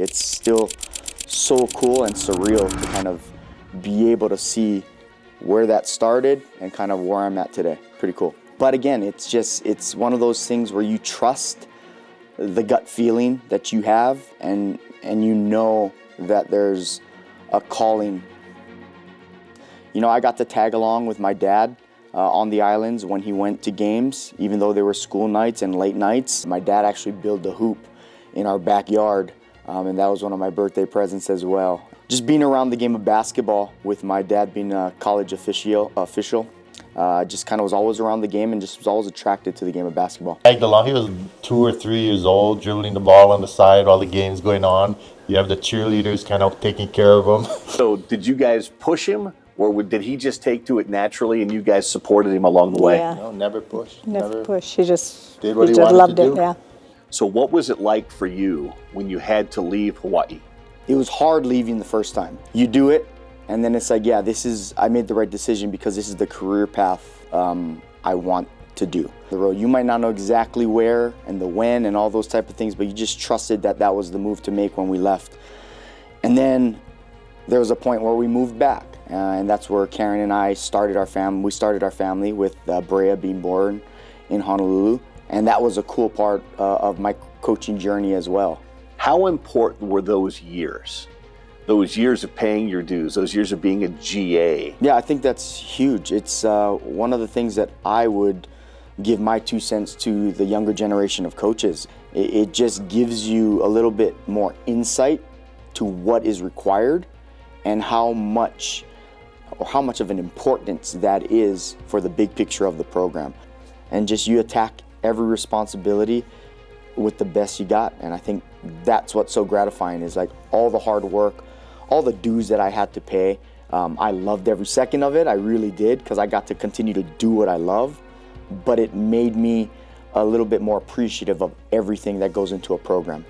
It's still so cool and surreal to kind of be able to see where that started and kind of where I'm at today. Pretty cool. But again, it's one of those things where you trust the gut feeling that you have, and you know that there's a calling. You know, I got to tag along with my dad on the islands when he went to games, even though they were school nights and late nights. My dad actually built a hoop in our backyard, and that was one of my birthday presents as well. Just being around the game of basketball with my dad being a college official, just kind of was always around the game and just was always attracted to the game of basketball. Tagged along, he was 2 or 3 years old, dribbling the ball on the side while the game's going on. You have the cheerleaders kind of taking care of him. So did you guys push him, or did he just take to it naturally and you guys supported him along the way? Yeah. No, never pushed. Never pushed. He just did what he just wanted loved to it. do. Yeah. So what was it like for you when you had to leave Hawaii? It was hard leaving the first time. You do it, and then it's like, yeah, I made the right decision because this is the career path I want to do. The road, you might not know exactly where and the when and all those type of things, but you just trusted that that was the move to make when we left. And then there was a point where we moved back, and that's where Karen and I started our family. We started our family with Brea being born in Honolulu, and that was a cool part of my coaching journey as well. How important were those years? Those years of paying your dues, those years of being a GA? Yeah, I think that's huge. It's one of the things that I would give my 2 cents to the younger generation of coaches. It just gives you a little bit more insight to what is required and how much of an importance that is for the big picture of the program. And just you attack every responsibility with the best you got. And I think that's what's so gratifying, is like all the hard work, all the dues that I had to pay. I loved every second of it. I really did, because I got to continue to do what I love. But it made me a little bit more appreciative of everything that goes into a program.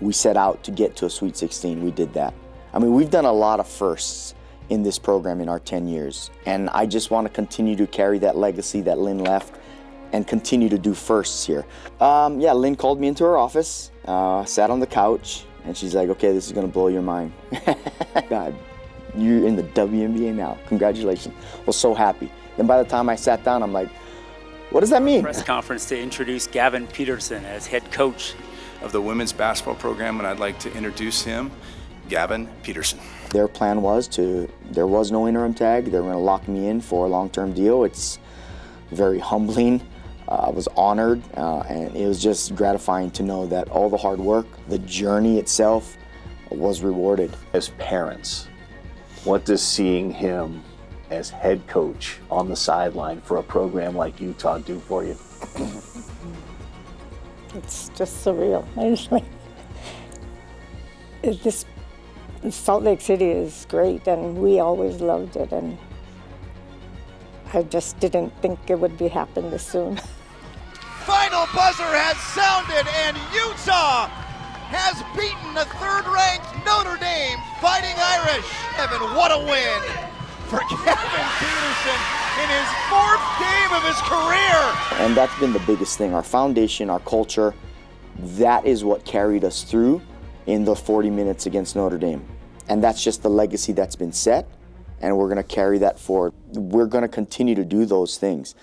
We set out to get to a Sweet 16. We did that. I mean, we've done a lot of firsts in this program in our 10 years. And I just want to continue to carry that legacy that Lynn left and continue to do firsts here. Yeah, Lynn called me into her office, sat on the couch, and she's like, okay, this is gonna blow your mind. God, you're in the WNBA now. Congratulations. I was so happy. Then by the time I sat down, I'm like, what does that mean? Press conference to introduce Gavin Petersen as head coach of the women's basketball program, and I'd like to introduce him, Gavin Petersen. Their plan was there was no interim tag. They were gonna lock me in for a long-term deal. It's very humbling. I was honored, and it was just gratifying to know that all the hard work, the journey itself, was rewarded. As parents, what does seeing him as head coach on the sideline for a program like Utah do for you? It's just surreal. Salt Lake City is great, and we always loved it, and I just didn't think it would be happening this soon. Final buzzer has sounded, and Utah has beaten the third-ranked Notre Dame Fighting Irish. Evan, what a win for Gavin Petersen in his 4th game of his career. And that's been the biggest thing. Our foundation, our culture, that is what carried us through in the 40 minutes against Notre Dame. And that's just the legacy that's been set, and we're going to carry that forward. We're going to continue to do those things.